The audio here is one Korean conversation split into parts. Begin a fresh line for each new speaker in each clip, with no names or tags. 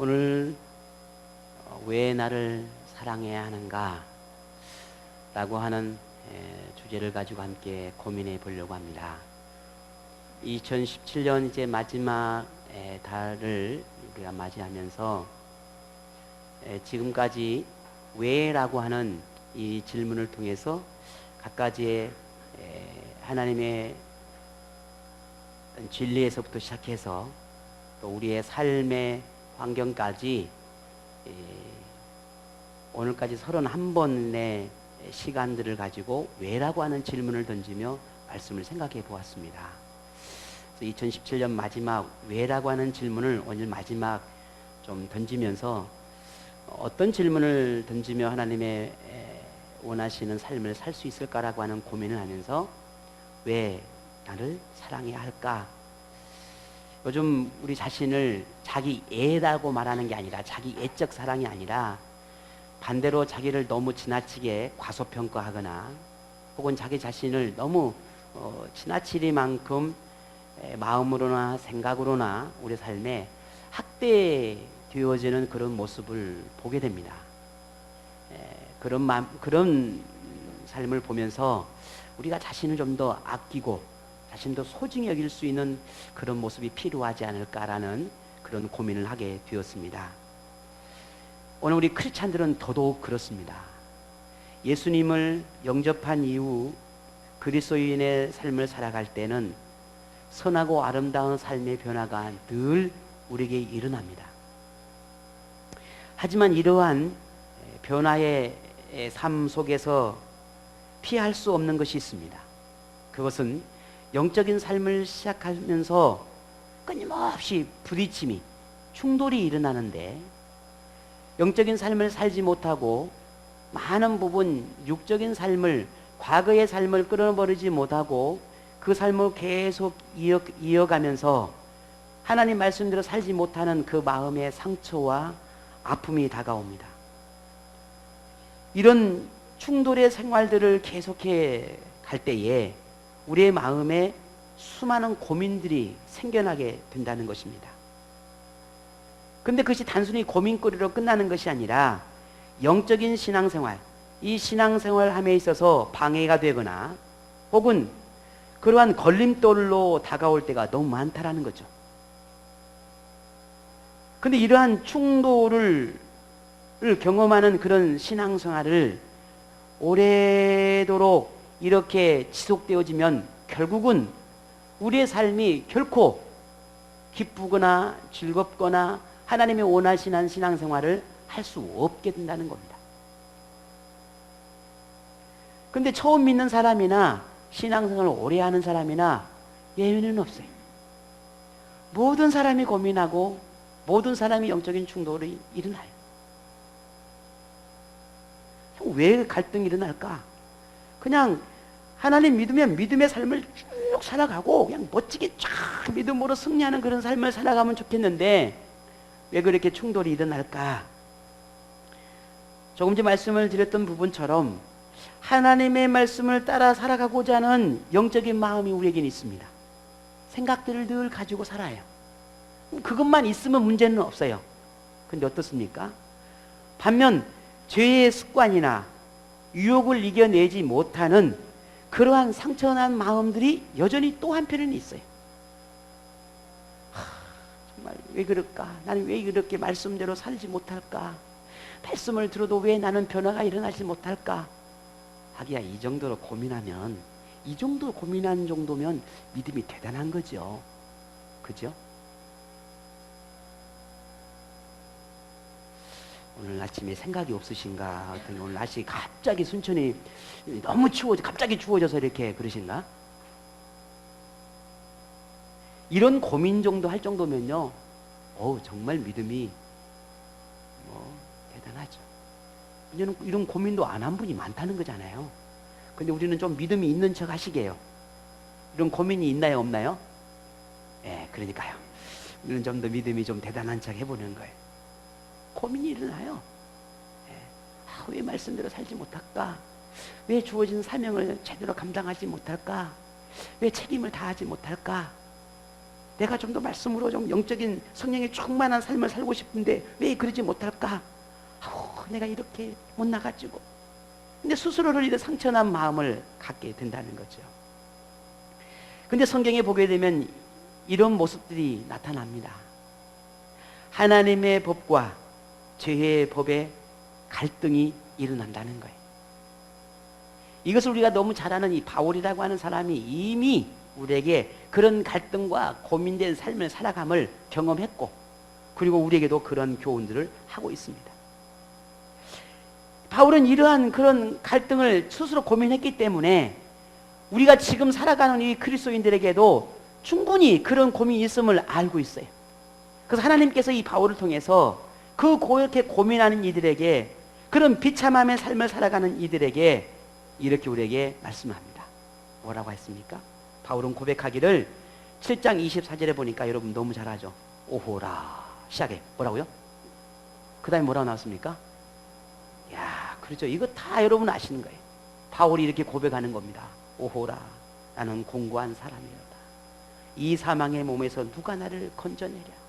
오늘 왜 나를 사랑해야 하는가 라고 하는 주제를 가지고 함께 고민해 보려고 합니다. 2017년 이제 마지막 달을 우리가 맞이하면서 지금까지 왜라고 하는 이 질문을 통해서 갖가지의 하나님의 진리에서부터 시작해서 또 우리의 삶의 환경까지 오늘까지 31번의 시간들을 가지고 왜라고 하는 질문을 던지며 말씀을 생각해 보았습니다. 2017년 마지막 왜라고 하는 질문을 오늘 마지막 좀 던지면서 어떤 질문을 던지며 하나님의 원하시는 삶을 살 수 있을까라고 하는 고민을 하면서 왜 나를 사랑해야 할까? 요즘 우리 자신을 자기 애라고 말하는 게 아니라 자기 애적 사랑이 아니라 반대로 자기를 너무 지나치게 과소평가하거나 혹은 자기 자신을 너무 지나치리만큼 마음으로나 생각으로나 우리 삶에 학대되어지는 그런 모습을 보게 됩니다. 그런 삶을 보면서 우리가 자신을 좀 더 아끼고 자신도 소중히 여길 수 있는 그런 모습이 필요하지 않을까라는 그런 고민을 하게 되었습니다. 오늘 우리 크리스찬들은 더더욱 그렇습니다. 예수님을 영접한 이후 그리스도인의 삶을 살아갈 때는 선하고 아름다운 삶의 변화가 늘 우리에게 일어납니다. 하지만 이러한 변화의 삶 속에서 피할 수 없는 것이 있습니다. 그것은 영적인 삶을 시작하면서 끊임없이 부딪힘이, 충돌이 일어나는데 영적인 삶을 살지 못하고 많은 부분 육적인 삶을, 과거의 삶을 끌어버리지 못하고 그 삶을 계속 이어가면서 하나님 말씀대로 살지 못하는 그 마음의 상처와 아픔이 다가옵니다. 이런 충돌의 생활들을 계속해 갈 때에 우리의 마음에 수많은 고민들이 생겨나게 된다는 것입니다. 근데 그것이 단순히 고민거리로 끝나는 것이 아니라 영적인 신앙생활, 이 신앙생활함에 있어서 방해가 되거나 혹은 그러한 걸림돌로 다가올 때가 너무 많다라는 거죠. 근데 이러한 충돌을 경험하는 그런 신앙생활을 오래도록 이렇게 지속되어지면 결국은 우리의 삶이 결코 기쁘거나 즐겁거나 하나님이 원하시는 신앙생활을 할 수 없게 된다는 겁니다. 근데 처음 믿는 사람이나 신앙생활을 오래 하는 사람이나 예외는 없어요. 모든 사람이 고민하고 모든 사람이 영적인 충돌이 일어나요. 왜 갈등이 일어날까? 그냥 하나님 믿으면 믿음의 삶을 쭉 살아가고 그냥 멋지게 쫙 믿음으로 승리하는 그런 삶을 살아가면 좋겠는데 왜 그렇게 충돌이 일어날까? 조금 전에 말씀을 드렸던 부분처럼 하나님의 말씀을 따라 살아가고자 하는 영적인 마음이 우리에게는 있습니다. 생각들을 늘 가지고 살아요. 그것만 있으면 문제는 없어요. 근데 어떻습니까? 반면 죄의 습관이나 유혹을 이겨내지 못하는 그러한 상처난 마음들이 여전히 또 한편에는 있어요. 정말 왜 그럴까? 나는 왜 이렇게 말씀대로 살지 못할까? 말씀을 들어도 왜 나는 변화가 일어나지 못할까? 하기야 이 정도로 고민하면, 이 정도 고민한 정도면 믿음이 대단한 거죠. 그죠? 오늘 아침에 생각이 없으신가? 오늘 날씨 갑자기 순천이 너무 갑자기 추워져서 이렇게 그러신가? 이런 고민 정도 할 정도면요, 정말 믿음이 대단하죠. 이런 고민도 안 한 분이 많다는 거잖아요. 근데 우리는 좀 믿음이 있는 척 하시게요. 이런 고민이 있나요, 없나요? 그러니까요. 우리는 좀 더 믿음이 좀 대단한 척 해보는 거예요. 고민이 일어나요. 왜 말씀대로 살지 못할까? 왜 주어진 사명을 제대로 감당하지 못할까? 왜 책임을 다하지 못할까? 내가 좀 더 말씀으로 좀 영적인 성령의 충만한 삶을 살고 싶은데 왜 그러지 못할까? 내가 이렇게 못나가지고. 근데 스스로를 이렇게 상처난 마음을 갖게 된다는 거죠. 근데 성경에 보게 되면 이런 모습들이 나타납니다. 하나님의 법과 죄의 법에 갈등이 일어난다는 거예요. 이것을 우리가 너무 잘 아는 이 바울이라고 하는 사람이 이미 우리에게 그런 갈등과 고민된 삶을 살아감을 경험했고, 그리고 우리에게도 그런 교훈들을 하고 있습니다. 바울은 이러한 그런 갈등을 스스로 고민했기 때문에 우리가 지금 살아가는 이 그리스도인들에게도 충분히 그런 고민이 있음을 알고 있어요. 그래서 하나님께서 이 바울을 통해서 그렇게 고민하는 이들에게, 그런 비참함의 삶을 살아가는 이들에게 이렇게 우리에게 말씀합니다. 뭐라고 했습니까? 바울은 고백하기를 7장 24절에 보니까 여러분 너무 잘 아죠. 오호라. 시작해. 뭐라고요? 그 다음에 뭐라고 나왔습니까? 야, 그렇죠. 이거 다 여러분 아시는 거예요. 바울이 이렇게 고백하는 겁니다. 오호라. 나는 공고한 사람이로다. 이 사망의 몸에서 누가 나를 건져내랴.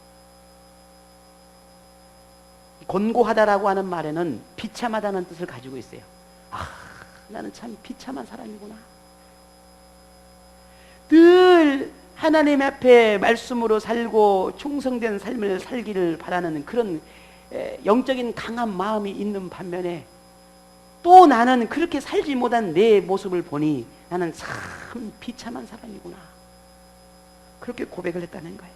곤고하다라고 하는 말에는 비참하다는 뜻을 가지고 있어요. 나는 참 비참한 사람이구나. 늘 하나님 앞에 말씀으로 살고 충성된 삶을 살기를 바라는 그런 영적인 강한 마음이 있는 반면에, 또 나는 그렇게 살지 못한 내 모습을 보니 나는 참 비참한 사람이구나. 그렇게 고백을 했다는 거예요.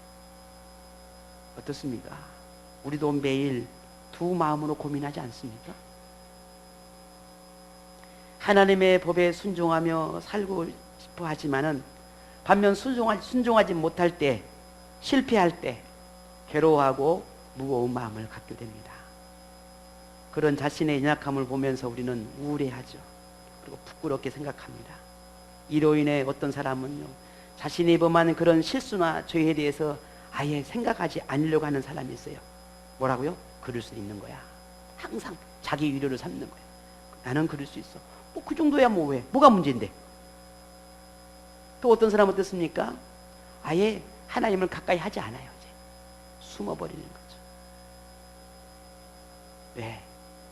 어떻습니까? 우리도 매일 두 마음으로 고민하지 않습니까? 하나님의 법에 순종하며 살고 싶어 하지만은 반면 순종하지 못할 때, 실패할 때 괴로워하고 무거운 마음을 갖게 됩니다. 그런 자신의 연약함을 보면서 우리는 우울해하죠. 그리고 부끄럽게 생각합니다. 이로 인해 어떤 사람은요, 자신이 범한 그런 실수나 죄에 대해서 아예 생각하지 않으려고 하는 사람이 있어요. 뭐라고요? 그럴 수 있는 거야. 항상 자기 위로를 삼는 거야. 나는 그럴 수 있어. 뭐 그 정도야 뭐 왜? 뭐가 문제인데? 또 어떤 사람은 어떻습니까? 아예 하나님을 가까이 하지 않아요. 이제 숨어버리는 거죠. 왜?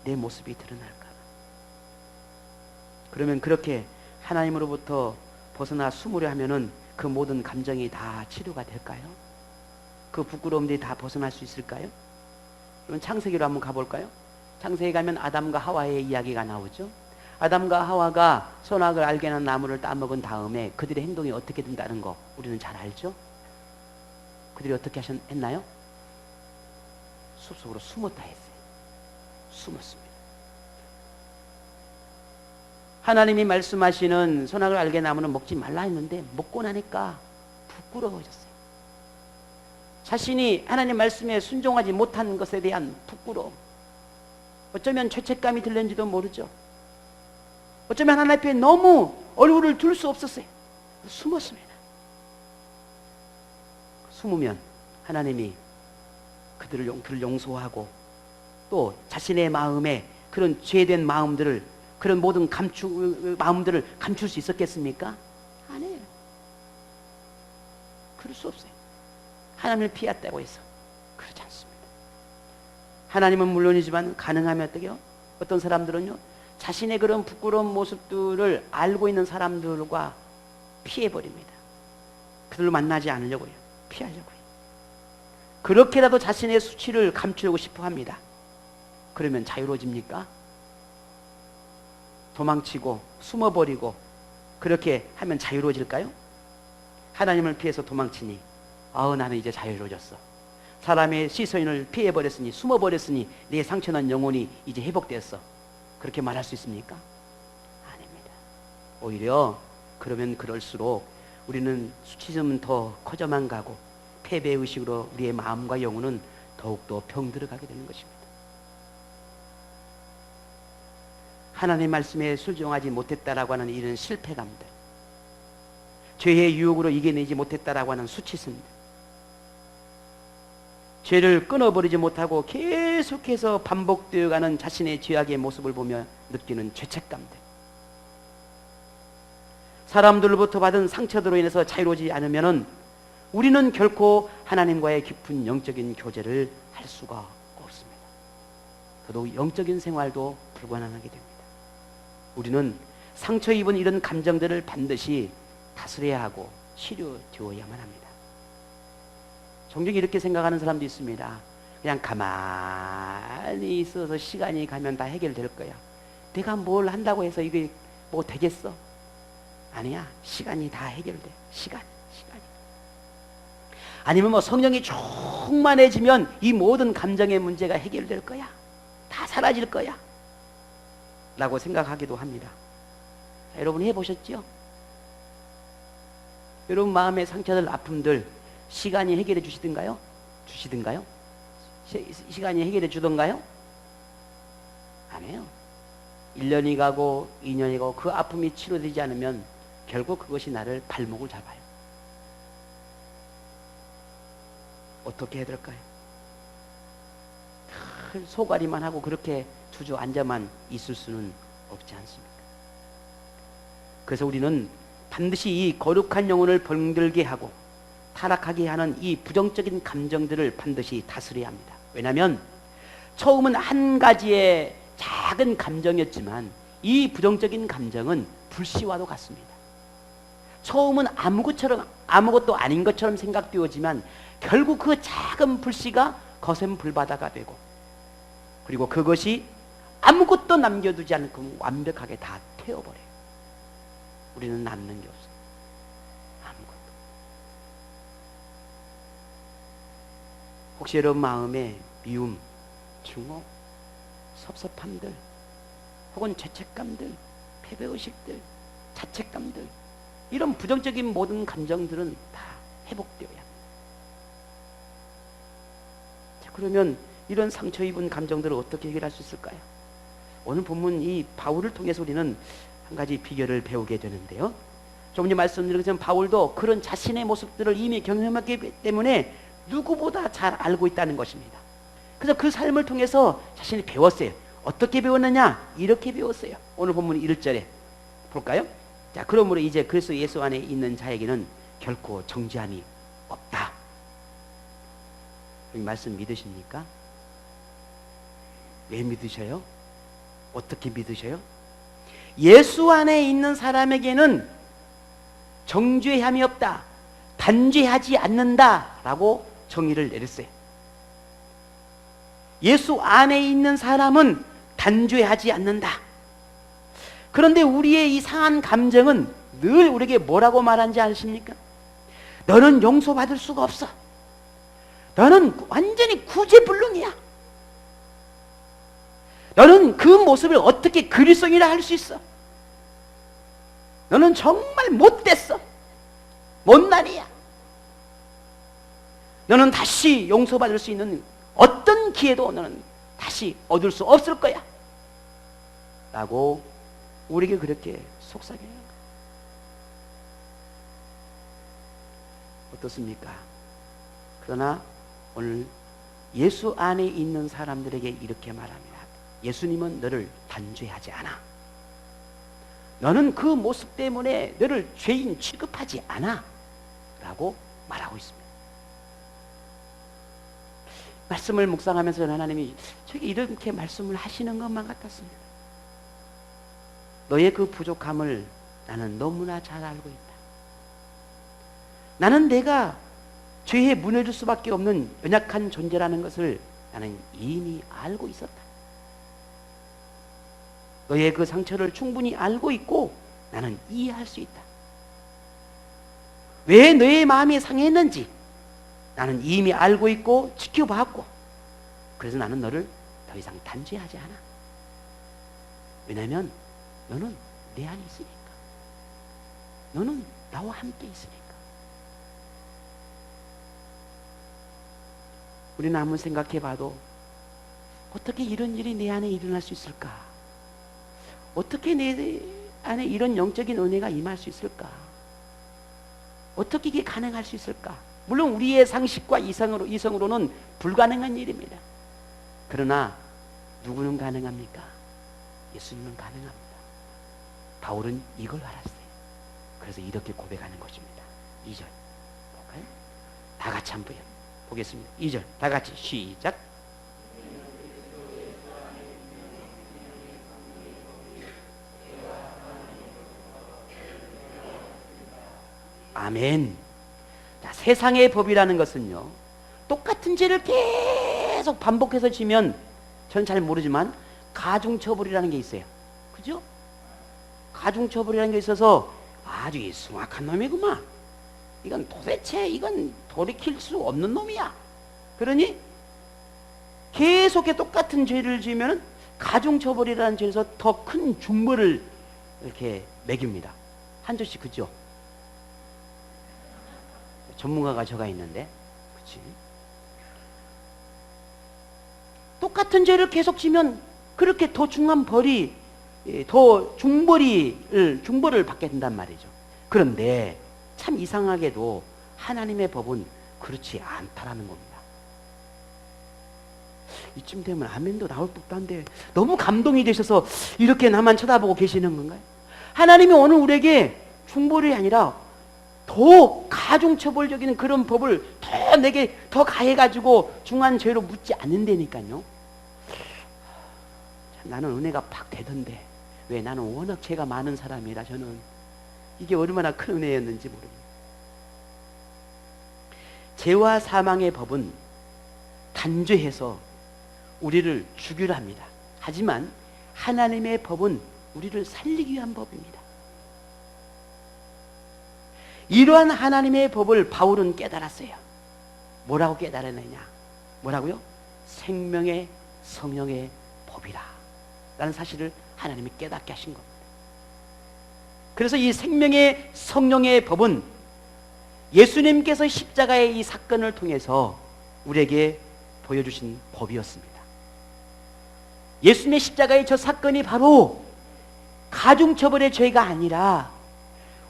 내 모습이 드러날까 봐. 그러면 그렇게 하나님으로부터 벗어나 숨으려 하면은 그 모든 감정이 다 치료가 될까요? 그 부끄러움들이 다 벗어날 수 있을까요? 그럼 창세기로 한번 가볼까요? 창세기 가면 아담과 하와의 이야기가 나오죠. 아담과 하와가 선악을 알게 하는 나무를 따먹은 다음에 그들의 행동이 어떻게 된다는 거 우리는 잘 알죠? 그들이 어떻게 했나요? 숲속으로 숨었다 했어요. 숨었습니다. 하나님이 말씀하시는 선악을 알게 나무는 먹지 말라 했는데 먹고 나니까 부끄러워졌어요. 자신이 하나님 말씀에 순종하지 못한 것에 대한 부끄러움, 어쩌면 죄책감이 들는지도 모르죠. 어쩌면 하나님 앞에 너무 얼굴을 둘 수 없었어요. 숨었습니다. 숨으면 하나님이 그들을 용서하고 또 자신의 마음에 그런 죄된 마음들을, 그런 모든 마음들을 감출 수 있었겠습니까? 아니에요. 그럴 수 없어요. 하나님을 피했다고 해서 그렇지 않습니다. 하나님은 물론이지만 가능하면 어떻게요? 어떤 사람들은요, 자신의 그런 부끄러운 모습들을 알고 있는 사람들과 피해버립니다. 그들로 만나지 않으려고요. 피하려고요. 그렇게라도 자신의 수치를 감추려고 싶어 합니다. 그러면 자유로워집니까? 도망치고 숨어버리고 그렇게 하면 자유로워질까요? 하나님을 피해서 도망치니 나는 이제 자유로워졌어. 사람의 시선을 피해버렸으니, 숨어버렸으니 내 상처난 영혼이 이제 회복되었어. 그렇게 말할 수 있습니까? 아닙니다. 오히려 그러면 그럴수록 우리는 수치심은 더 커져만 가고 패배의식으로 우리의 마음과 영혼은 더욱더 병들어가게 되는 것입니다. 하나님 말씀에 순종하지 못했다라고 하는 이런 실패감들, 죄의 유혹으로 이겨내지 못했다라고 하는 수치심들, 죄를 끊어버리지 못하고 계속해서 반복되어가는 자신의 죄악의 모습을 보며 느끼는 죄책감들, 사람들로부터 받은 상처들로 인해서 자유로워지지 않으면 우리는 결코 하나님과의 깊은 영적인 교제를 할 수가 없습니다. 더더욱 영적인 생활도 불가능하게 됩니다. 우리는 상처 입은 이런 감정들을 반드시 다스려야 하고 치료되어야만 합니다. 종종 이렇게 생각하는 사람도 있습니다. 그냥 가만히 있어서 시간이 가면 다 해결될 거야. 내가 뭘 한다고 해서 이게 뭐 되겠어? 아니야. 시간이 다 해결돼. 시간이. 아니면 뭐 성령이 충만해지면 이 모든 감정의 문제가 해결될 거야. 다 사라질 거야. 라고 생각하기도 합니다. 자, 여러분 해보셨죠? 여러분 마음의 상처들, 아픔들 시간이 해결해 주시던가요? 시간이 해결해 주던가요? 아니에요. 1년이 가고 2년이 가고 그 아픔이 치료되지 않으면 결국 그것이 나를 발목을 잡아요. 어떻게 해야 될까요? 소가리만 하고 그렇게 주저앉아만 있을 수는 없지 않습니까? 그래서 우리는 반드시 이 거룩한 영혼을 병들게 하고 타락하게 하는 이 부정적인 감정들을 반드시 다스려야 합니다. 왜냐하면 처음은 한 가지의 작은 감정이었지만 이 부정적인 감정은 불씨와도 같습니다. 처음은 아무것도 아닌 것처럼 생각되어지만 결국 그 작은 불씨가 거센 불바다가 되고, 그리고 그것이 아무것도 남겨두지 않고 완벽하게 다 태워버려요. 우리는 남는 게 없어요. 아무것도. 혹시 여러분 마음에 미움, 증오, 섭섭함들, 혹은 죄책감들, 패배의식들, 자책감들, 이런 부정적인 모든 감정들은 다 회복되어야 합니다. 자, 그러면 이런 상처 입은 감정들을 어떻게 해결할 수 있을까요? 오늘 본문 이 바울을 통해서 우리는 한 가지 비결을 배우게 되는데요. 조금 전에 말씀드린 것처럼 바울도 그런 자신의 모습들을 이미 경험했기 때문에 누구보다 잘 알고 있다는 것입니다. 그래서 그 삶을 통해서 자신이 배웠어요. 어떻게 배웠느냐? 이렇게 배웠어요. 오늘 본문 1절에 볼까요? 자, 그러므로 이제 그리스도 예수 안에 있는 자에게는 결코 정죄함이 없다. 이 말씀 믿으십니까? 왜 믿으셔요? 어떻게 믿으셔요? 예수 안에 있는 사람에게는 정죄함이 없다, 단죄하지 않는다 라고 정의를 내렸어요. 예수 안에 있는 사람은 단죄하지 않는다. 그런데 우리의 이 상한 감정은 늘 우리에게 뭐라고 말하는지 아십니까? 너는 용서받을 수가 없어. 너는 완전히 구제불능이야. 너는 그 모습을 어떻게 그리스도인이라 할 수 있어? 너는 정말 못됐어. 못난이야. 너는 다시 용서받을 수 있는 어떤 기회도 너는 다시 얻을 수 없을 거야. 라고 우리에게 그렇게 속삭여요. 어떻습니까? 그러나 오늘 예수 안에 있는 사람들에게 이렇게 말합니다. 예수님은 너를 단죄하지 않아. 너는 그 모습 때문에 너를 죄인 취급하지 않아. 라고 말하고 있습니다. 말씀을 묵상하면서 하나님이 저에게 이렇게 말씀을 하시는 것만 같았습니다. 너의 그 부족함을 나는 너무나 잘 알고 있다. 나는 내가 죄에 무너질 수밖에 없는 연약한 존재라는 것을 나는 이미 알고 있었다. 너의 그 상처를 충분히 알고 있고 나는 이해할 수 있다. 왜 너의 마음이 상했는지 나는 이미 알고 있고 지켜봤고, 그래서 나는 너를 더 이상 단죄하지 않아. 왜냐하면 너는 내 안에 있으니까. 너는 나와 함께 있으니까. 우리는 한번 생각해 봐도 어떻게 이런 일이 내 안에 일어날 수 있을까? 어떻게 내 안에 이런 영적인 은혜가 임할 수 있을까? 어떻게 이게 가능할 수 있을까? 물론 우리의 상식과 이성으로는 불가능한 일입니다. 그러나 누구는 가능합니까? 예수님은 가능합니다. 바울은 이걸 알았어요. 그래서 이렇게 고백하는 것입니다. 2절 볼까요? 다 같이 한번 보겠습니다. 2절 다 같이 시작. 아멘. 자, 세상의 법이라는 것은요, 똑같은 죄를 계속 반복해서 지면, 전 잘 모르지만 가중처벌이라는 게 있어요. 그죠? 가중처벌이라는 게 있어서 아주 숭악한 놈이구만. 이건 도대체 이건 돌이킬 수 없는 놈이야. 그러니 계속해 똑같은 죄를 지으면 가중처벌이라는 죄에서 더 큰 중벌을 이렇게 매깁니다. 한 조씩. 그죠? 전문가가 저가 있는데, 그치? 똑같은 죄를 계속 지면 그렇게 더 중한 벌이, 더 중벌을 받게 된단 말이죠. 그런데 참 이상하게도 하나님의 법은 그렇지 않다라는 겁니다. 이쯤 되면 아멘도 나올 법도 한데 너무 감동이 되셔서 이렇게 나만 쳐다보고 계시는 건가요? 하나님이 오늘 우리에게 중벌이 아니라 더 가중처벌적인 그런 법을 더 내게 더 가해가지고 중한 죄로 묻지 않는다니까요. 나는 은혜가 팍 되던데 왜 나는 워낙 죄가 많은 사람이라 저는 이게 얼마나 큰 은혜였는지 모릅니다. 죄와 사망의 법은 단죄해서 우리를 죽이려 합니다. 하지만 하나님의 법은 우리를 살리기 위한 법입니다. 이러한 하나님의 법을 바울은 깨달았어요. 뭐라고 깨달았느냐? 뭐라고요? 생명의 성령의 법이라 라는 사실을 하나님이 깨닫게 하신 겁니다. 그래서 이 생명의 성령의 법은 예수님께서 십자가의 이 사건을 통해서 우리에게 보여주신 법이었습니다. 예수님의 십자가의 저 사건이 바로 가중처벌의 죄가 아니라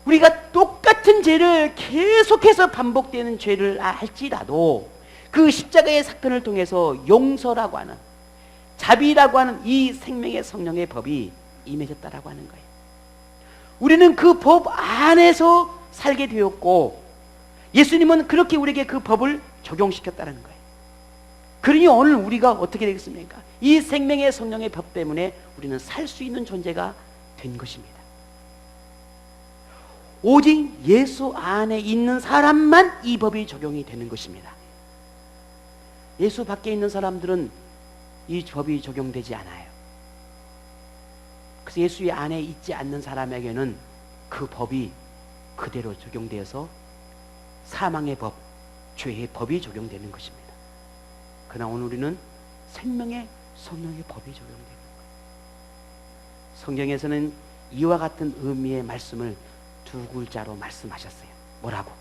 우리가 똑같은 죄를 계속해서 반복되는 죄를 할지라도 그 십자가의 사건을 통해서 용서라고 하는, 자비라고 하는 이 생명의 성령의 법이 임해졌다라고 하는 거예요. 우리는 그 법 안에서 살게 되었고 예수님은 그렇게 우리에게 그 법을 적용시켰다는 거예요. 그러니 오늘 우리가 어떻게 되겠습니까? 이 생명의 성령의 법 때문에 우리는 살 수 있는 존재가 된 것입니다. 오직 예수 안에 있는 사람만 이 법이 적용이 되는 것입니다. 예수 밖에 있는 사람들은 이 법이 적용되지 않아요. 그래서 예수 안에 있지 않는 사람에게는 그 법이 그대로 적용되어서 사망의 법, 죄의 법이 적용되는 것입니다. 그러나 오늘 우리는 생명의 성령의 법이 적용되는 거예요. 성경에서는 이와 같은 의미의 말씀을 두 글자로 말씀하셨어요. 뭐라고?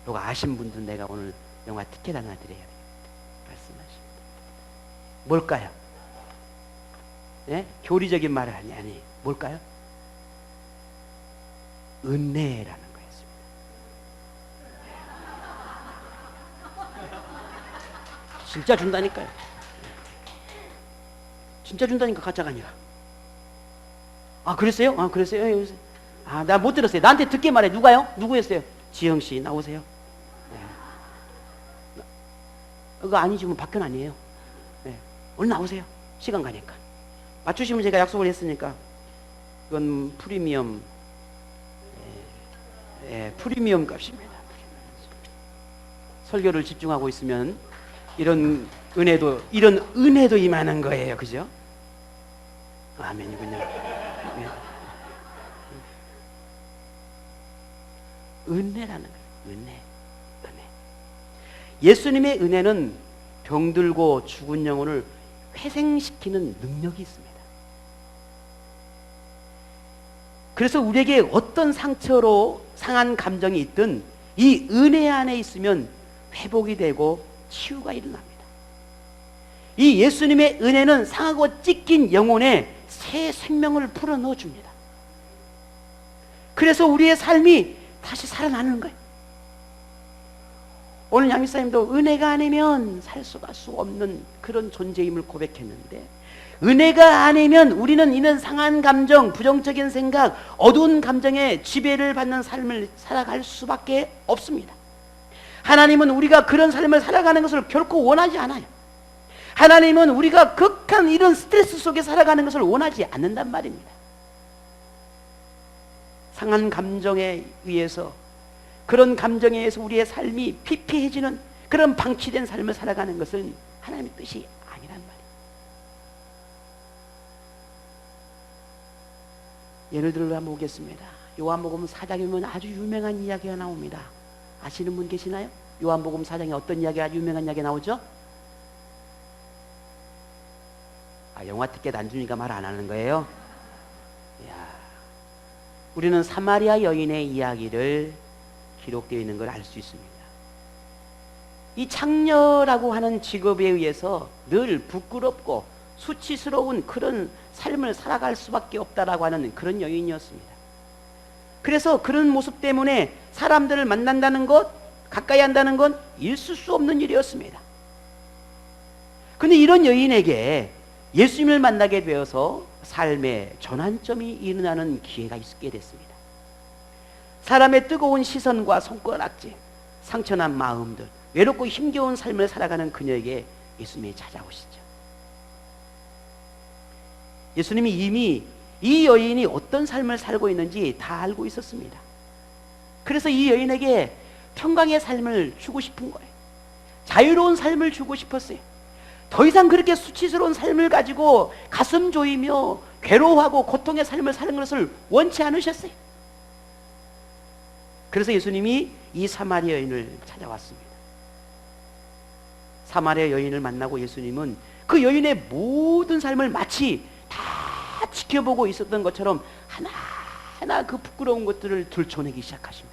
누가 아신 분들은 내가 오늘 영화 티켓 하나 드려야 돼요. 말씀하십니다. 뭘까요? 예? 교리적인 말이 아니 뭘까요? 은혜라는 거였습니다. 진짜 준다니까요. 진짜 준다니까 가짜가 아니라. 아 그랬어요? 아 그랬어요? 아 나 못 들었어요. 나한테 듣게 말해. 누가요? 누구였어요? 지영씨 나오세요. 네. 그거 아니시면 박현 아니에요. 네. 오늘 나오세요. 시간 가니까. 맞추시면 제가 약속을 했으니까 이건 프리미엄 프리미엄 값입니다. 설교를 집중하고 있으면 이런 은혜도 임하는 거예요. 그죠? 아멘이군요. 네. 은혜라는 거예요. 은혜. 예수님의 은혜는 병들고 죽은 영혼을 회생시키는 능력이 있습니다. 그래서 우리에게 어떤 상처로 상한 감정이 있든 이 은혜 안에 있으면 회복이 되고 치유가 일어납니다. 이 예수님의 은혜는 상하고 찢긴 영혼에 새 생명을 불어넣어 줍니다. 그래서 우리의 삶이 다시 살아나는 거예요. 오늘 양미사님도 은혜가 아니면 살 수가 수 없는 그런 존재임을 고백했는데, 은혜가 아니면 우리는 이런 상한 감정, 부정적인 생각, 어두운 감정에 지배를 받는 삶을 살아갈 수밖에 없습니다. 하나님은 우리가 그런 삶을 살아가는 것을 결코 원하지 않아요. 하나님은 우리가 극한 이런 스트레스 속에 살아가는 것을 원하지 않는단 말입니다. 상한 감정에 의해서, 그런 감정에 의해서 우리의 삶이 피폐해지는 그런 방치된 삶을 살아가는 것은 하나님의 뜻이 아니란 말이에요. 예를 들어 한번 보겠습니다. 요한복음 4장에 보면 아주 유명한 이야기가 나옵니다. 아시는 분 계시나요? 요한복음 4장에 어떤 이야기가 유명한 이야기가 나오죠? 영화 티켓 안 주니까 말 안 하는 거예요? 우리는 사마리아 여인의 이야기를 기록되어 있는 걸 알 수 있습니다. 이 창녀라고 하는 직업에 의해서 늘 부끄럽고 수치스러운 그런 삶을 살아갈 수밖에 없다라고 하는 그런 여인이었습니다. 그래서 그런 모습 때문에 사람들을 만난다는 것, 가까이 한다는 건 있을 수 없는 일이었습니다. 그런데 이런 여인에게 예수님을 만나게 되어서 삶의 전환점이 일어나는 기회가 있게 됐습니다. 사람의 뜨거운 시선과 손가락질, 상처난 마음들, 외롭고 힘겨운 삶을 살아가는 그녀에게 예수님이 찾아오시죠. 예수님이 이미 이 여인이 어떤 삶을 살고 있는지 다 알고 있었습니다. 그래서 이 여인에게 평강의 삶을 주고 싶은 거예요. 자유로운 삶을 주고 싶었어요. 더 이상 그렇게 수치스러운 삶을 가지고 가슴 조이며 괴로워하고 고통의 삶을 사는 것을 원치 않으셨어요. 그래서 예수님이 이 사마리아 여인을 찾아왔습니다. 사마리아 여인을 만나고 예수님은 그 여인의 모든 삶을 마치 다 지켜보고 있었던 것처럼 하나하나 그 부끄러운 것들을 들춰내기 시작하십니다.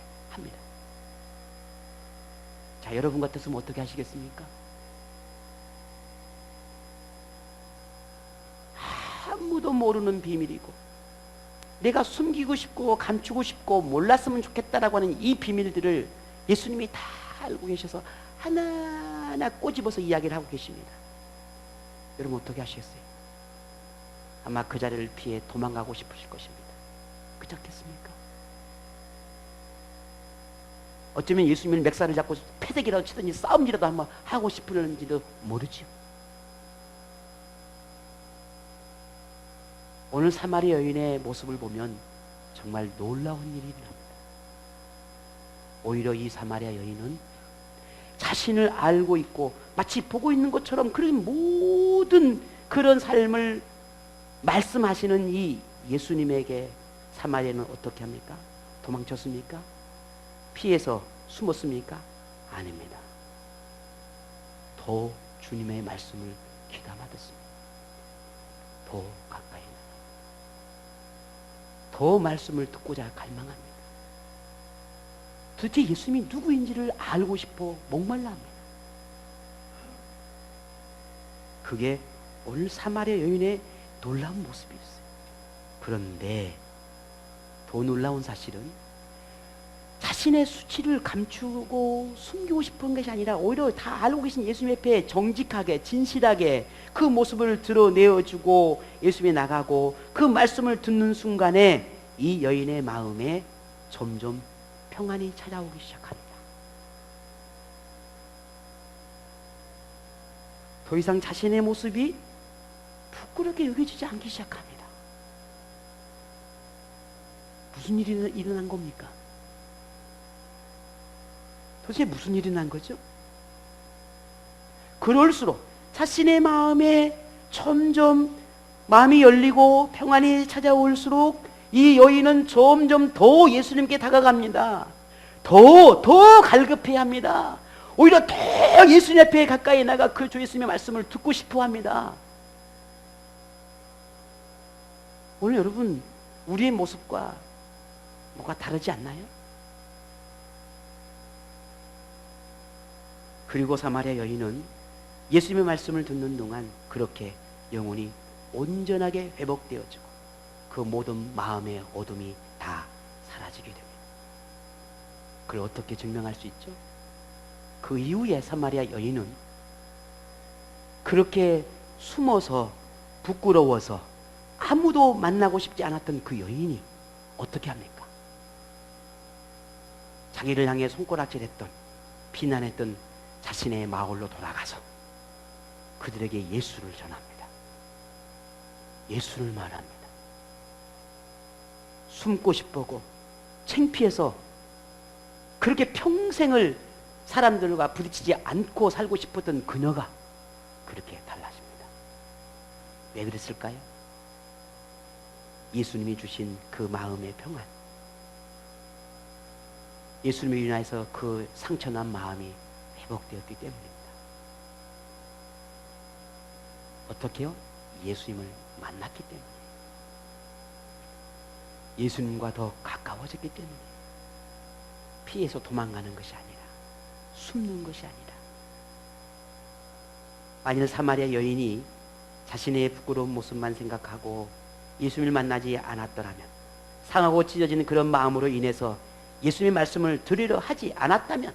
자, 여러분 같았으면 어떻게 하시겠습니까? 아무도 모르는 비밀이고 내가 숨기고 싶고 감추고 싶고 몰랐으면 좋겠다라고 하는 이 비밀들을 예수님이 다 알고 계셔서 하나하나 꼬집어서 이야기를 하고 계십니다. 여러분 어떻게 하시겠어요? 아마 그 자리를 피해 도망가고 싶으실 것입니다. 그렇겠습니까? 어쩌면 예수님은 맥살을 잡고 패대기라도 치든지 싸움이라도 한번 하고 싶을는지도 모르죠. 오늘 사마리아 여인의 모습을 보면 정말 놀라운 일이 일어납니다. 오히려 이 사마리아 여인은 자신을 알고 있고 마치 보고 있는 것처럼 그런 모든 그런 삶을 말씀하시는 이 예수님에게 사마리아는 어떻게 합니까? 도망쳤습니까? 피해서 숨었습니까? 아닙니다. 더 주님의 말씀을 귀담아 듣습니다. 더 가까이 더 말씀을 듣고자 갈망합니다. 도대체 예수님이 누구인지를 알고 싶어 목말라 합니다. 그게 오늘 사마리아 여인의 놀라운 모습이었어요. 그런데 더 놀라운 사실은 자신의 수치를 감추고 숨기고 싶은 것이 아니라 오히려 다 알고 계신 예수님 앞에 정직하게 진실하게 그 모습을 드러내어주고 예수님이 나가고 그 말씀을 듣는 순간에 이 여인의 마음에 점점 평안이 찾아오기 시작합니다. 더 이상 자신의 모습이 부끄럽게 여겨지지 않기 시작합니다. 무슨 일이 일어난 겁니까? 도대체 무슨 일이 난 거죠? 그럴수록 자신의 마음에 점점 마음이 열리고 평안이 찾아올수록 이 여인은 점점 더 예수님께 다가갑니다. 더 갈급해야 합니다. 오히려 더 예수님 앞에 가까이 나가 그 주 예수님의 말씀을 듣고 싶어 합니다. 오늘 여러분 우리의 모습과 뭐가 다르지 않나요? 그리고 사마리아 여인은 예수님의 말씀을 듣는 동안 그렇게 영혼이 온전하게 회복되어지고 그 모든 마음의 어둠이 다 사라지게 됩니다. 그걸 어떻게 증명할 수 있죠? 그 이후에 사마리아 여인은 그렇게 숨어서 부끄러워서 아무도 만나고 싶지 않았던 그 여인이 어떻게 합니까? 자기를 향해 손가락질했던 비난했던 자신의 마을로 돌아가서 그들에게 예수를 전합니다. 예수를 말합니다. 숨고 싶고 창피해서 그렇게 평생을 사람들과 부딪히지 않고 살고 싶었던 그녀가 그렇게 달라집니다. 왜 그랬을까요? 예수님이 주신 그 마음의 평안, 예수님을 인하여서 그 상처난 마음이 회복되었기 때문입니다. 어떻게요? 예수님을 만났기 때문에, 예수님과 더 가까워졌기 때문에, 피해서 도망가는 것이 아니라 숨는 것이 아니라. 만일 사마리아 여인이 자신의 부끄러운 모습만 생각하고 예수님을 만나지 않았더라면, 상하고 찢어지는 그런 마음으로 인해서 예수님의 말씀을 들으려 하지 않았다면,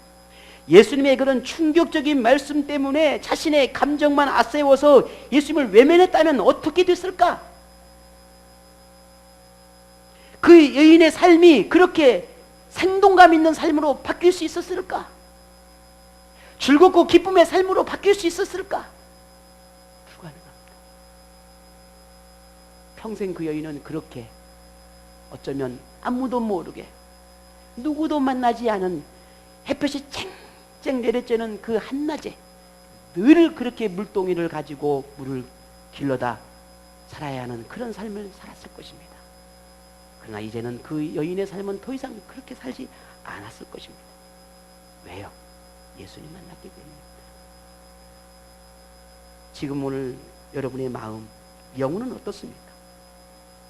예수님의 그런 충격적인 말씀 때문에 자신의 감정만 앞세워서 예수님을 외면했다면 어떻게 됐을까? 그 여인의 삶이 그렇게 생동감 있는 삶으로 바뀔 수 있었을까? 즐겁고 기쁨의 삶으로 바뀔 수 있었을까? 불가능합니다. 평생 그 여인은 그렇게 어쩌면 아무도 모르게 누구도 만나지 않은 햇볕이 쨍쨍 내려쬐는 그 한낮에 늘 그렇게 물동이를 가지고 물을 길러다 살아야 하는 그런 삶을 살았을 것입니다. 그러나 이제는 그 여인의 삶은 더 이상 그렇게 살지 않았을 것입니다. 왜요? 예수님 만났기 때문입니다. 지금 오늘 여러분의 마음, 영혼은 어떻습니까?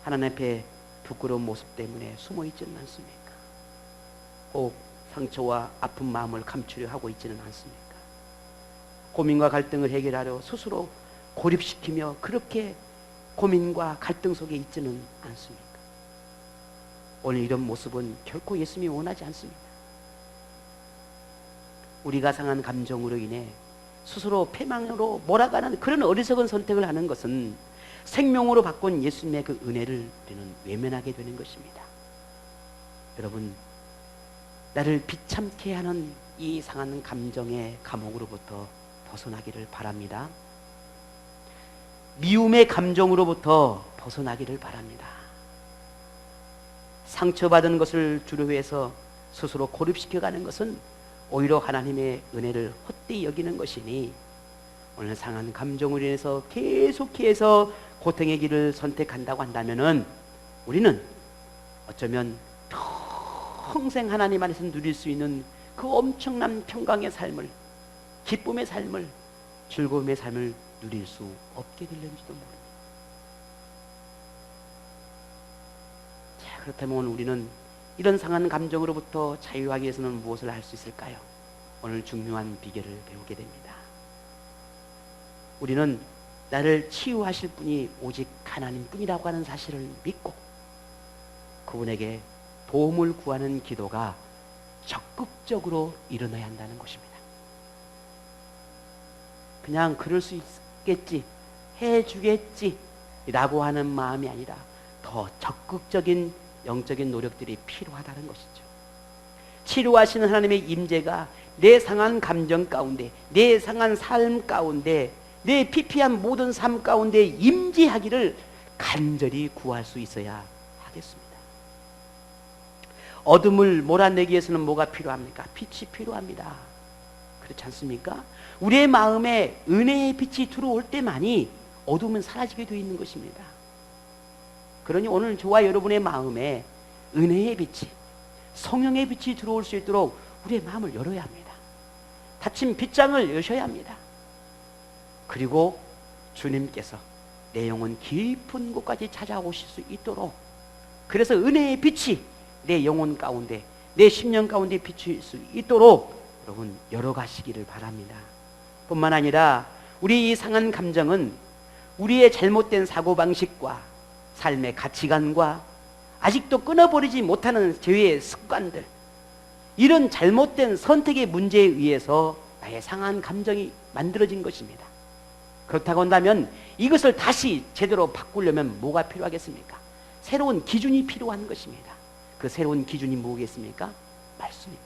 하나님 앞에 부끄러운 모습 때문에 숨어 있지는 않습니까? 혹 상처와 아픈 마음을 감추려 하고 있지는 않습니까? 고민과 갈등을 해결하려 스스로 고립시키며 그렇게 고민과 갈등 속에 있지는 않습니까? 오늘 이런 모습은 결코 예수님이 원하지 않습니다. 우리가 상한 감정으로 인해 스스로 패망으로 몰아가는 그런 어리석은 선택을 하는 것은 생명으로 바꾼 예수님의 그 은혜를 우리는 외면하게 되는 것입니다. 여러분, 나를 비참케 하는 이 상한 감정의 감옥으로부터 벗어나기를 바랍니다. 미움의 감정으로부터 벗어나기를 바랍니다. 상처받은 것을 주류해서 스스로 고립시켜가는 것은 오히려 하나님의 은혜를 헛되이 여기는 것이니, 오늘 상한 감정으로 인해서 계속해서 고통의 길을 선택한다고 한다면은 우리는 어쩌면 평생 하나님 안에서 누릴 수 있는 그 엄청난 평강의 삶을, 기쁨의 삶을, 즐거움의 삶을 누릴 수 없게 될는지도 모릅니다. 자, 그렇다면 오늘 우리는 이런 상한 감정으로부터 자유하기 위해서는 무엇을 할 수 있을까요? 오늘 중요한 비결을 배우게 됩니다. 우리는 나를 치유하실 분이 오직 하나님뿐이라고 하는 사실을 믿고 그분에게 도움을 구하는 기도가 적극적으로 일어나야 한다는 것입니다. 그냥 그럴 수 있겠지, 해주겠지 라고 하는 마음이 아니라 더 적극적인 영적인 노력들이 필요하다는 것이죠. 치료하시는 하나님의 임재가 내 상한 감정 가운데, 내 상한 삶 가운데, 내 피폐한 모든 삶 가운데 임재하기를 간절히 구할 수 있어야 하겠습니다. 어둠을 몰아내기 위해서는 뭐가 필요합니까? 빛이 필요합니다. 그렇지 않습니까? 우리의 마음에 은혜의 빛이 들어올 때만이 어둠은 사라지게 되어 있는 것입니다. 그러니 오늘 저와 여러분의 마음에 은혜의 빛이, 성령의 빛이 들어올 수 있도록 우리의 마음을 열어야 합니다. 닫힌 빗장을 여셔야 합니다. 그리고 주님께서 내 영혼 깊은 곳까지 찾아오실 수 있도록, 그래서 은혜의 빛이 내 영혼 가운데, 내 심령 가운데 비칠 수 있도록 여러분 열어가시기를 바랍니다. 뿐만 아니라 우리 이 상한 감정은 우리의 잘못된 사고방식과 삶의 가치관과 아직도 끊어버리지 못하는 죄의 습관들, 이런 잘못된 선택의 문제에 의해서 나의 상한 감정이 만들어진 것입니다. 그렇다고 한다면 이것을 다시 제대로 바꾸려면 뭐가 필요하겠습니까? 새로운 기준이 필요한 것입니다. 그 새로운 기준이 뭐겠습니까? 말씀입니다.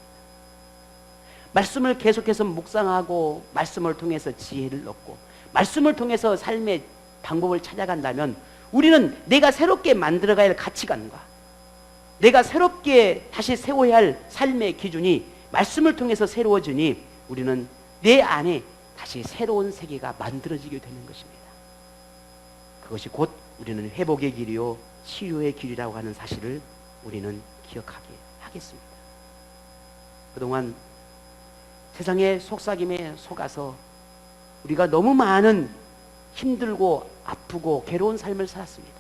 말씀을 계속해서 묵상하고 말씀을 통해서 지혜를 얻고 말씀을 통해서 삶의 방법을 찾아간다면 우리는 내가 새롭게 만들어가야 할 가치관과 내가 새롭게 다시 세워야 할 삶의 기준이 말씀을 통해서 새로워지니 우리는 내 안에 다시 새로운 세계가 만들어지게 되는 것입니다. 그것이 곧 우리는 회복의 길이요 치유의 길이라고 하는 사실을 우리는 기억하게 하겠습니다. 그동안 세상의 속삭임에 속아서 우리가 너무 많은 힘들고 아프고 괴로운 삶을 살았습니다.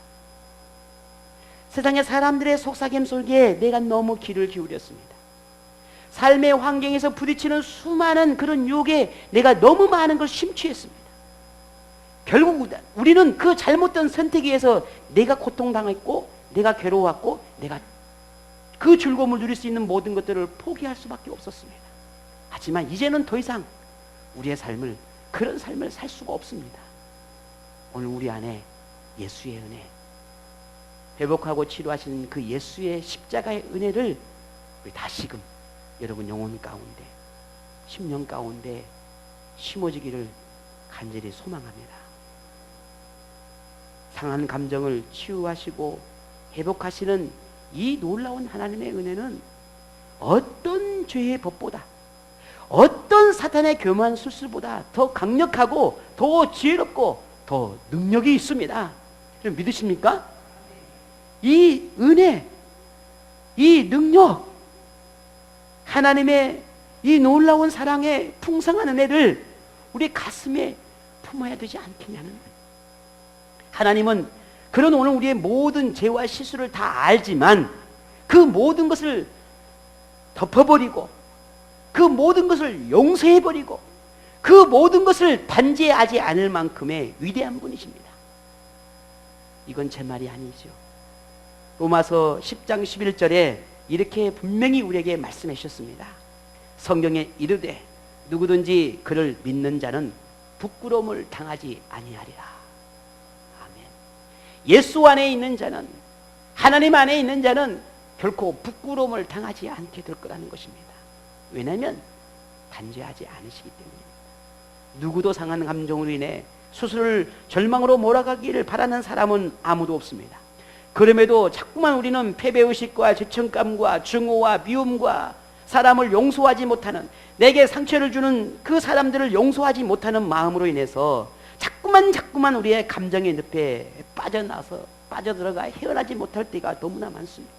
세상의 사람들의 속삭임 속에 내가 너무 귀를 기울였습니다. 삶의 환경에서 부딪히는 수많은 그런 유혹에 내가 너무 많은 걸 심취했습니다. 결국 우리는 그 잘못된 선택에 의해서 내가 고통당했고 내가 괴로웠고 내가 그 즐거움을 누릴 수 있는 모든 것들을 포기할 수밖에 없었습니다. 하지만 이제는 더 이상 우리의 삶을 그런 삶을 살 수가 없습니다. 오늘 우리 안에 예수의 은혜, 회복하고 치료하시는 그 예수의 십자가의 은혜를 우리 다시금 여러분 영혼 가운데, 심령 가운데 심어지기를 간절히 소망합니다. 상한 감정을 치유하시고 회복하시는 이 놀라운 하나님의 은혜는 어떤 죄의 법보다, 어떤 사탄의 교묘한 술수보다 더 강력하고 더 지혜롭고 더 능력이 있습니다. 좀 믿으십니까? 이 은혜, 이 능력, 하나님의 이 놀라운 사랑의 풍성한 은혜를 우리 가슴에 품어야 되지 않겠냐는 거예요. 하나님은 그런 오늘 우리의 모든 죄와 실수를 다 알지만 그 모든 것을 덮어버리고 그 모든 것을 용서해버리고 그 모든 것을 단죄하지 않을 만큼의 위대한 분이십니다. 이건 제 말이 아니죠. 로마서 10장 11절에 이렇게 분명히 우리에게 말씀해 주셨습니다. 성경에 이르되 누구든지 그를 믿는 자는 부끄러움을 당하지 아니하리라. 아멘. 예수 안에 있는 자는, 하나님 안에 있는 자는 결코 부끄러움을 당하지 않게 될 거라는 것입니다. 왜냐하면 단죄하지 않으시기 때문입니다. 누구도 상한 감정으로 인해 스스로를 절망으로 몰아가기를 바라는 사람은 아무도 없습니다. 그럼에도 자꾸만 우리는 패배의식과 죄책감과 증오와 미움과 사람을 용서하지 못하는, 내게 상처를 주는 그 사람들을 용서하지 못하는 마음으로 인해서 자꾸만 우리의 감정의 늪에 빠져들어가 헤어나지 못할 때가 너무나 많습니다.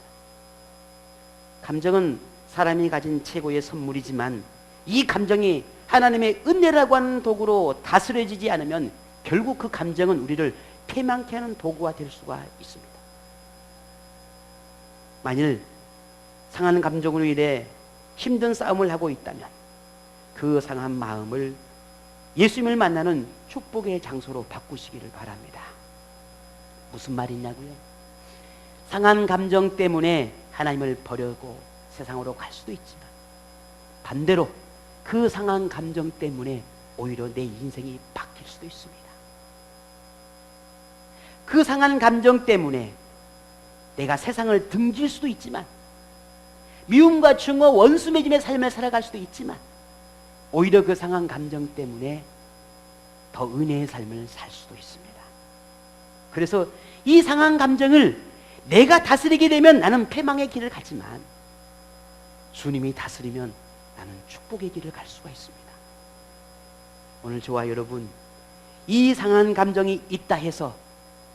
감정은 사람이 가진 최고의 선물이지만 이 감정이 하나님의 은혜라고 하는 도구로 다스려지지 않으면 결국 그 감정은 우리를 패망케 하는 도구가 될 수가 있습니다. 만일 상한 감정으로 인해 힘든 싸움을 하고 있다면 그 상한 마음을 예수님을 만나는 축복의 장소로 바꾸시기를 바랍니다. 무슨 말이냐고요? 상한 감정 때문에 하나님을 버리고 세상으로 갈 수도 있지만 반대로 그 상한 감정 때문에 오히려 내 인생이 바뀔 수도 있습니다. 그 상한 감정 때문에 내가 세상을 등질 수도 있지만, 미움과 증오, 원수 맺음의 삶을 살아갈 수도 있지만, 오히려 그 상한 감정 때문에 더 은혜의 삶을 살 수도 있습니다. 그래서 이 상한 감정을 내가 다스리게 되면 나는 패망의 길을 가지만 주님이 다스리면 나는 축복의 길을 갈 수가 있습니다. 오늘 저와 여러분, 이 상한 감정이 있다 해서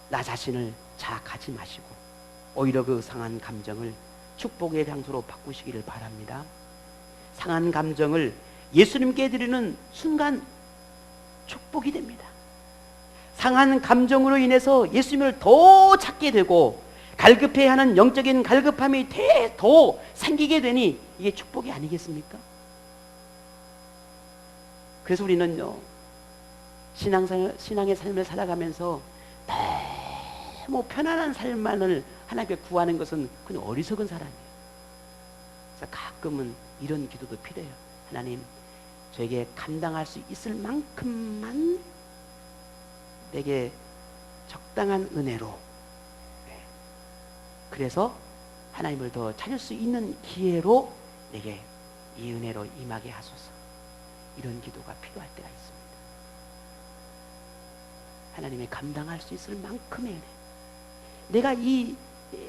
나 자신을 자학하지 마시고 오히려 그 상한 감정을 축복의 장소로 바꾸시기를 바랍니다. 상한 감정을 예수님께 드리는 순간 축복이 됩니다. 상한 감정으로 인해서 예수님을 더 찾게 되고 갈급해하는 영적인 갈급함이 더 생기게 되니 이게 축복이 아니겠습니까? 그래서 우리는요, 신앙의 삶을 살아가면서 너무 편안한 삶만을 하나님께 구하는 것은 그냥 어리석은 사람이에요. 그래서 가끔은 이런 기도도 필요해요. 하나님, 저에게 감당할 수 있을 만큼만 내게 적당한 은혜로, 그래서 하나님을 더 찾을 수 있는 기회로 내게 이 은혜로 임하게 하소서. 이런 기도가 필요할 때가 있습니다. 하나님의 감당할 수 있을 만큼의 은혜. 내가 이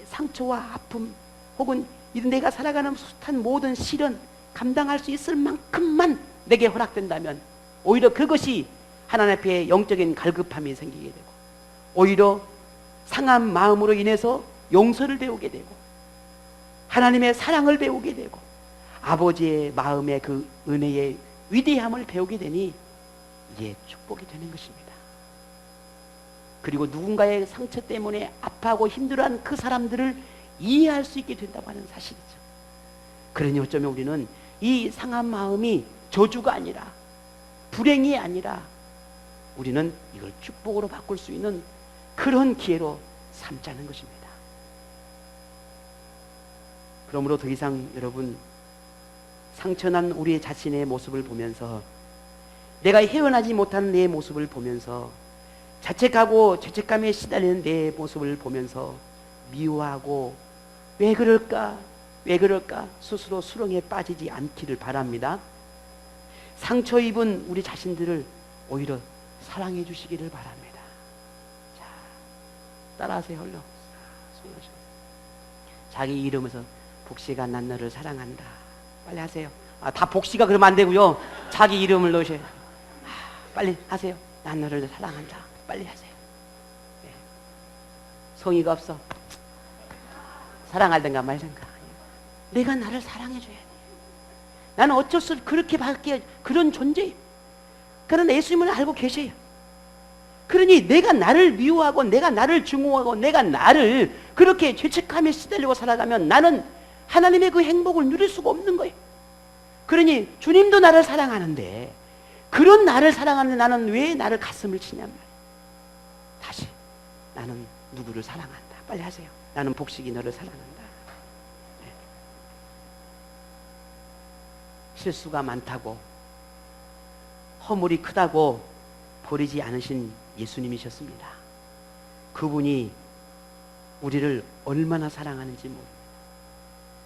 상처와 아픔 혹은 내가 살아가는 숱한 모든 시련 감당할 수 있을 만큼만 내게 허락된다면 오히려 그것이 하나님 앞에 영적인 갈급함이 생기게 되고 오히려 상한 마음으로 인해서 용서를 배우게 되고 하나님의 사랑을 배우게 되고 아버지의 마음의 그 은혜의 위대함을 배우게 되니 이게 축복이 되는 것입니다. 그리고 누군가의 상처 때문에 아파하고 힘들어하는 그 사람들을 이해할 수 있게 된다고 하는 사실이죠. 그러니 어쩌면 우리는 이 상한 마음이 저주가 아니라 불행이 아니라 우리는 이걸 축복으로 바꿀 수 있는 그런 기회로 삼자는 것입니다. 그러므로 더 이상 여러분 상처난 우리 자신의 모습을 보면서 내가 헤어나지 못하는 내 모습을 보면서 자책하고 죄책감에 시달리는 내 모습을 보면서 미워하고 왜 그럴까 스스로 수렁에 빠지지 않기를 바랍니다. 상처 입은 우리 자신들을 오히려 사랑해 주시기를 바랍니다. 자, 따라하세요. 얼른 자기 이름에서 복시가 난 너를 사랑한다. 빨리 하세요. 다 복시가 그러면 안 되고요. 자기 이름을 넣으셔요. 빨리 하세요. 난 너를 사랑한다. 빨리 하세요. 네. 성의가 없어. 사랑할든가 말든가. 내가 나를 사랑해줘야 돼. 나는 어쩔 수 없이 그렇게 밖에 그런 존재예요. 그러나 예수님은 알고 계셔요. 그러니 내가 나를 미워하고 내가 나를 증오하고 내가 나를 그렇게 죄책감에 시달리고 살아가면 나는 하나님의 그 행복을 누릴 수가 없는 거예요. 그러니 주님도 나를 사랑하는데 그런 나를 사랑하는데 나는 왜 나를 가슴을 치냔 말이에요. 다시 나는 누구를 사랑한다. 빨리 하세요. 나는 복식이 너를 사랑한다. 네. 실수가 많다고 허물이 크다고 버리지 않으신 예수님이셨습니다. 그분이 우리를 얼마나 사랑하는지 모릅니다.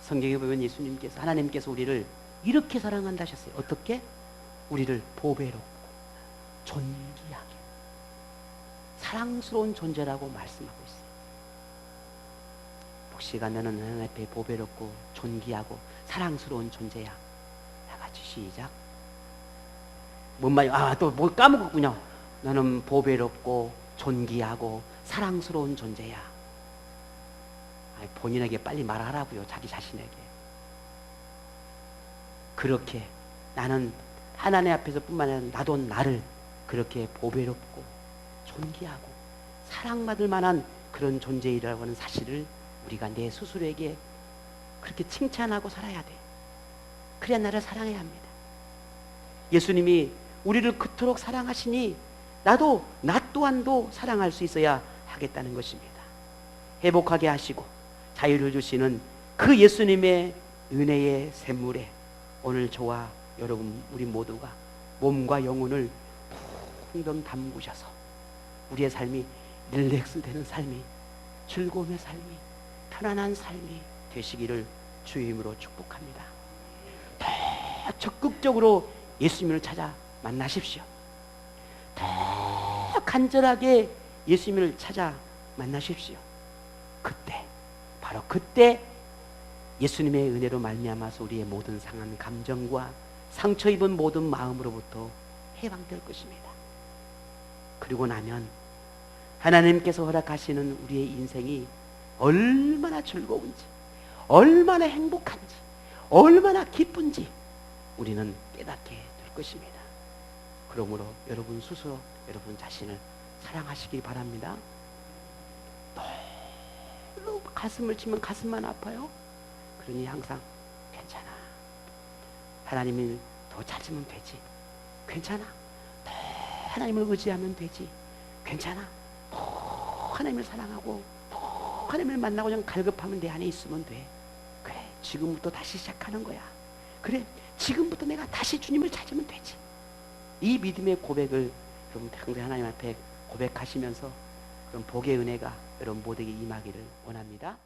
성경에 보면 예수님께서 하나님께서 우리를 이렇게 사랑한다 하셨어요. 어떻게? 우리를 보배롭고 존귀하게 사랑스러운 존재라고 말씀하고 있어요. 복시가 너는 하나님 앞에 보배롭고 존귀하고 사랑스러운 존재야. 다 같이 시작. 뭔 말이야? 또 뭘 까먹었군요. 너는 보배롭고 존귀하고 사랑스러운 존재야. 본인에게 빨리 말하라고요. 자기 자신에게. 그렇게 나는 하나님 앞에서 뿐만 아니라 나도 나를 그렇게 보배롭고 존귀하고 사랑받을 만한 그런 존재이라고 하는 사실을 우리가 내 스스로에게 그렇게 칭찬하고 살아야 돼. 그래야 나를 사랑해야 합니다. 예수님이 우리를 그토록 사랑하시니 나도 나 또한도 사랑할 수 있어야 하겠다는 것입니다. 회복하게 하시고 자유를 주시는 그 예수님의 은혜의 샘물에 오늘 저와 여러분 우리 모두가 몸과 영혼을 풍덩 담그셔서 우리의 삶이 릴렉스 되는 삶이 즐거움의 삶이 편안한 삶이 되시기를 주의 이름으로 축복합니다. 더 적극적으로 예수님을 찾아 만나십시오. 더 간절하게 예수님을 찾아 만나십시오. 그때 바로 그때 예수님의 은혜로 말미암아서 우리의 모든 상한 감정과 상처 입은 모든 마음으로부터 해방될 것입니다. 그리고 나면 하나님께서 허락하시는 우리의 인생이 얼마나 즐거운지 얼마나 행복한지 얼마나 기쁜지 우리는 깨닫게 될 것입니다. 그러므로 여러분 스스로 여러분 자신을 사랑하시길 바랍니다. 너무 가슴을 치면 가슴만 아파요. 그러니 항상 괜찮아. 하나님을 더 찾으면 되지. 괜찮아. 더 하나님을 의지하면 되지. 괜찮아. 더 하나님을 사랑하고 더 하나님을 만나고 좀 갈급하면 내 안에 있으면 돼. 그래. 지금부터 다시 시작하는 거야. 그래. 지금부터 내가 다시 주님을 찾으면 되지. 이 믿음의 고백을 여러분 평생 하나님 앞에 고백하시면서 그런 복의 은혜가 여러분 모두에게 임하기를 원합니다.